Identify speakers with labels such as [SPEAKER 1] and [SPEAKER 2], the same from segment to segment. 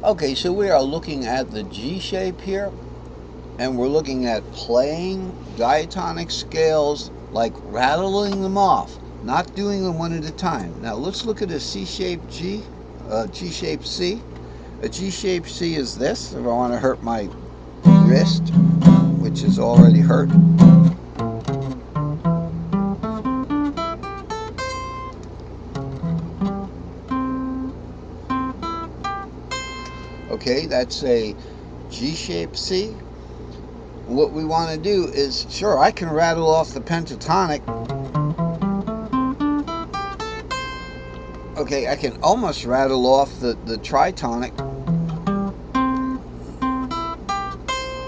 [SPEAKER 1] Okay, so we are looking at the G shape here, and we're looking at playing diatonic scales, like rattling them off, not doing them one at a time. Now let's look at a C-shaped G, G-shaped C. A G-shaped C is this, if I want to hurt my wrist, which is already hurt. Okay, that's a G-shaped C. What we want to do is, sure, I can rattle off the pentatonic. Okay, I can almost rattle off the tritonic,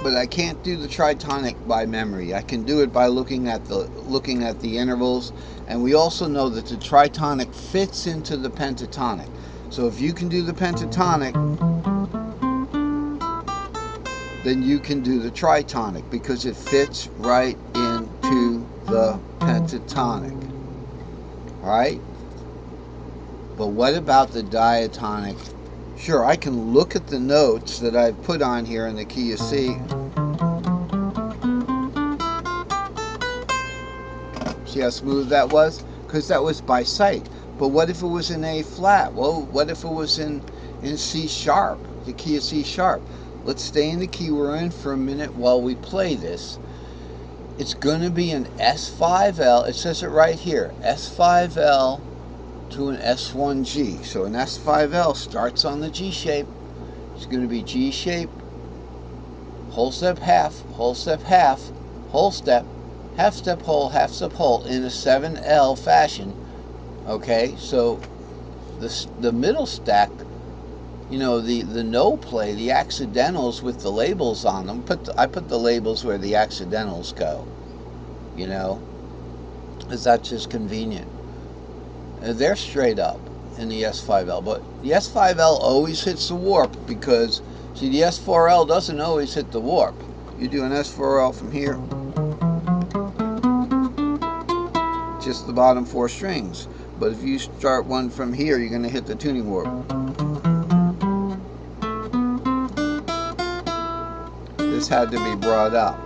[SPEAKER 1] but I can't do the tritonic by memory. I can do it by looking at the intervals, and we also know that the tritonic fits into the pentatonic. So if you can do the pentatonic, then you can do the tritonic because it fits right into the pentatonic. All right? But what about the diatonic? Sure, I can look at the notes that I've put on here in the key of C. See how smooth that was? Because that was by sight. But what if it was in A flat? Well, what if it was in C sharp, the key of C sharp? Let's stay in the key we're in for a minute while we play this. It's going to be an S5L. It says it right here. S5L to an S1G. So an S5L starts on the G shape. It's going to be G shape, whole step, half, whole step, half, whole step, half step, whole in a 7L fashion. Okay, so the middle stack, you know, the no play, the accidentals with the labels on them. I put the labels where the accidentals go, you know, because that's just convenient. They're straight up in the S5L, but the S5L always hits the warp because, see, the S4L doesn't always hit the warp. You do an S4L from here, just the bottom four strings. But if you start one from here, you're going to hit the tuning warp. This had to be brought up.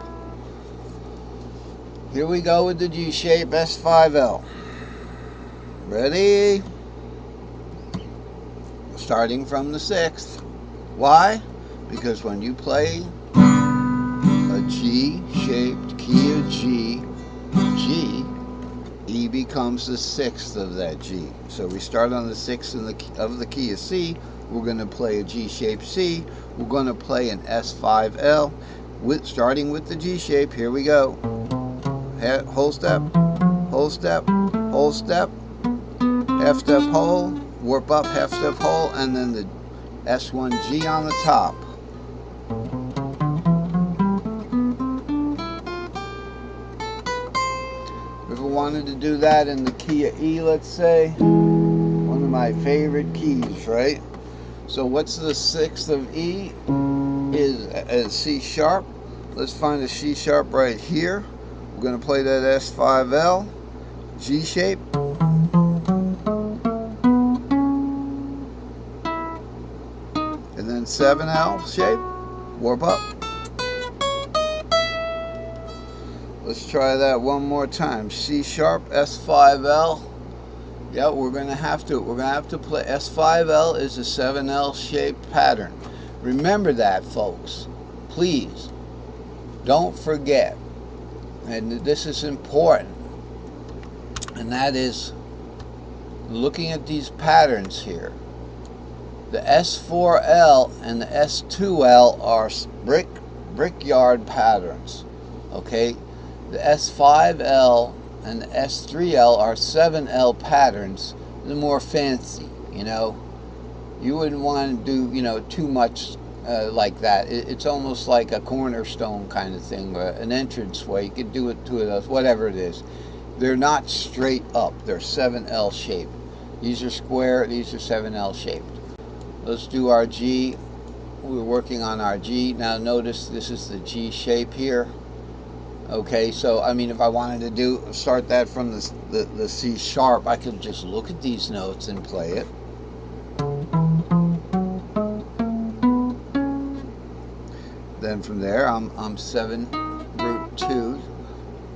[SPEAKER 1] Here we go with the G shape S5L. Ready? Starting from the 6th. Why? Because when you play a G-shaped key of G, E becomes the 6th of that G. So we start on the 6th of the key of C. We're going to play a G-shaped C. We're going to play an S5L, starting with the G shape. Here we go. Whole step, whole step, whole step, half step whole, warp up, half step whole, and then the S1G on the top. If I wanted to do that in the key of E, let's say, one of my favorite keys, right? So what's the 6th of E? Is C sharp. Let's find a C sharp right here. We're going to play that S5L, G shape. And then 7L shape, warp up. Let's try that one more time. C sharp, S5L. Yeah, we're gonna have to play S5L is a 7L shaped pattern. Remember that, folks. Please don't forget. And this is important. And that is looking at these patterns here. The S4L and the S2L are brickyard patterns. Okay? The S5L and the S3L are 7L patterns. They're more fancy, you know. You wouldn't want to do, you know, too much like that. It's almost like a cornerstone kind of thing, an entranceway. You could do it to it, whatever it is. They're not straight up. They're 7L shaped. These are square. These are 7L shaped. Let's do our G. We're working on our G. Now notice this is the G shape here. Okay, so I mean, if I wanted to start that from the C sharp, I could just look at these notes and play it. then from there I'm 7 root 2,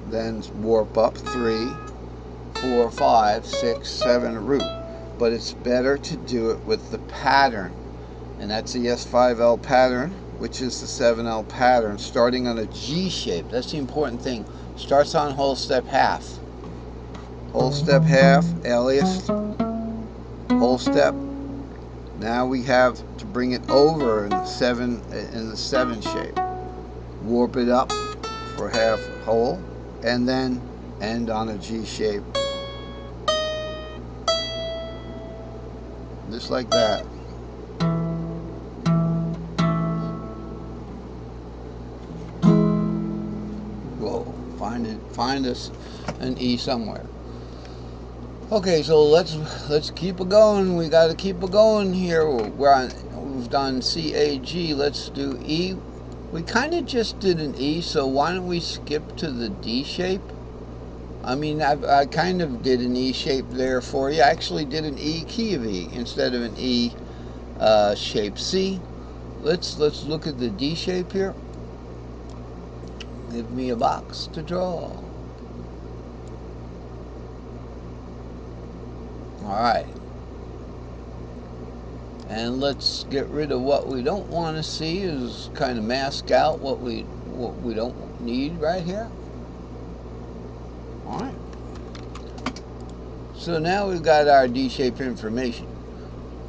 [SPEAKER 1] then warp up 3, 4, 5, 6, 7 root. But it's better to do it with the pattern, and that's the S5L pattern, which is the 7L pattern, starting on a G shape. That's the important thing. Starts on whole step half. Whole step half, alias, whole step. Now we have to bring it over in the 7 shape. Warp it up for half whole, and then end on a G shape. Just like that. Whoa, find us an E somewhere. Okay, so let's keep it going. We got to keep it going here. We've done C, A, G. Let's do E. We kind of just did an E, so why don't we skip to the D shape? I mean, I kind of did an E shape there for you. I actually did an E key of E instead of an E shape C. Let's look at the D shape here. Give me a box to draw. Alright, and let's get rid of what we don't want to see, is kind of mask out what we don't need right here. Alright, so now we've got our D-shape information.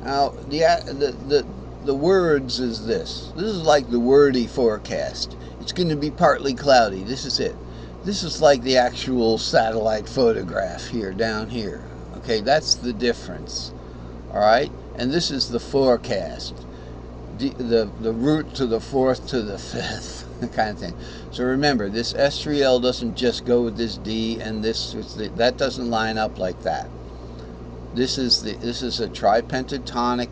[SPEAKER 1] Now the words is this is like the wordy forecast. It's going to be partly cloudy. This is it. This is like the actual satellite photograph here, down here. Okay, that's the difference. Alright, and this is the forecast. The root to the fourth to the fifth kind of thing. So remember, this S3L doesn't just go with this D, and that doesn't line up like that. This is a tripentatonic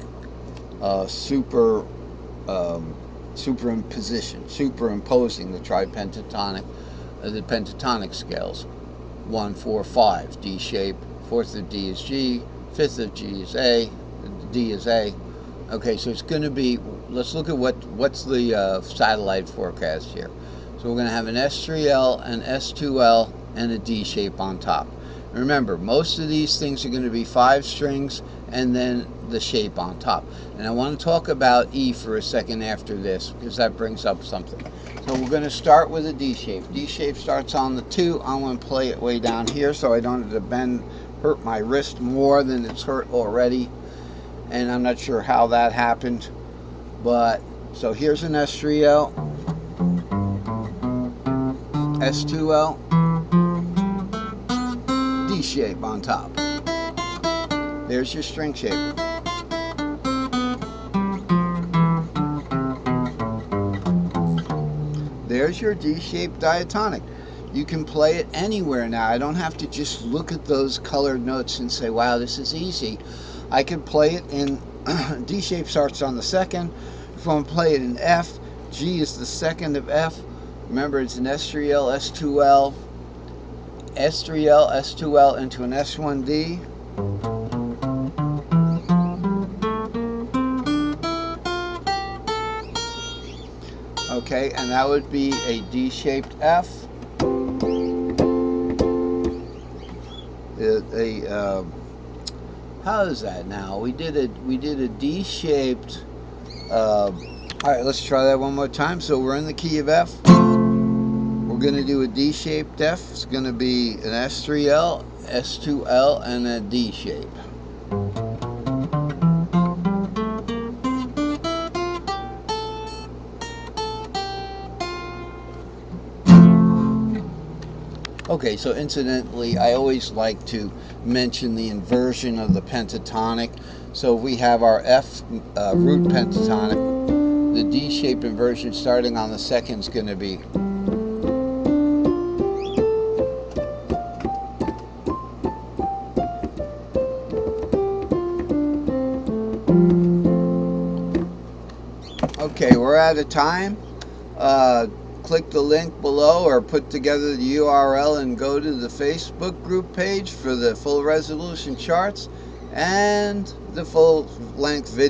[SPEAKER 1] superimposing the tripentatonic, the pentatonic scales. 1, 4, 5, D shape. Fourth of D is G, fifth of G is A, D is A. Okay, so it's going to be, let's look at what's the satellite forecast here. So we're going to have an S3L, an S2L, and a D shape on top. Remember, most of these things are going to be 5 strings and then the shape on top. And I want to talk about E for a second after this, because that brings up something. So we're going to start with a D shape. D shape starts on the 2. I'm going to play it way down here so I don't have to hurt my wrist more than it's hurt already. And I'm not sure how that happened. But, so here's an S3L, S2L, D shape on top. There's your string shape. There's your D-shaped diatonic. You can play it anywhere now. I don't have to just look at those colored notes and say, wow, this is easy. I can play it in D shape starts on the 2nd. If I want to play it in F, G is the 2nd of F. Remember, it's an S3L, S2L, S3L, S2L into an S1D. Okay, and that would be a D-shaped F. How is that now? We did a D-shaped. All right, let's try that one more time. So we're in the key of F. We're going to do a D-shaped F. It's going to be an S3L, S2L, and a D shape. Okay, so incidentally, I always like to mention the inversion of the pentatonic. So if we have our F root pentatonic, the D-shaped inversion starting on the 2nd is going to be. Okay, we're out of time. Click the link below or put together the URL and go to the Facebook group page for the full resolution charts and the full length video.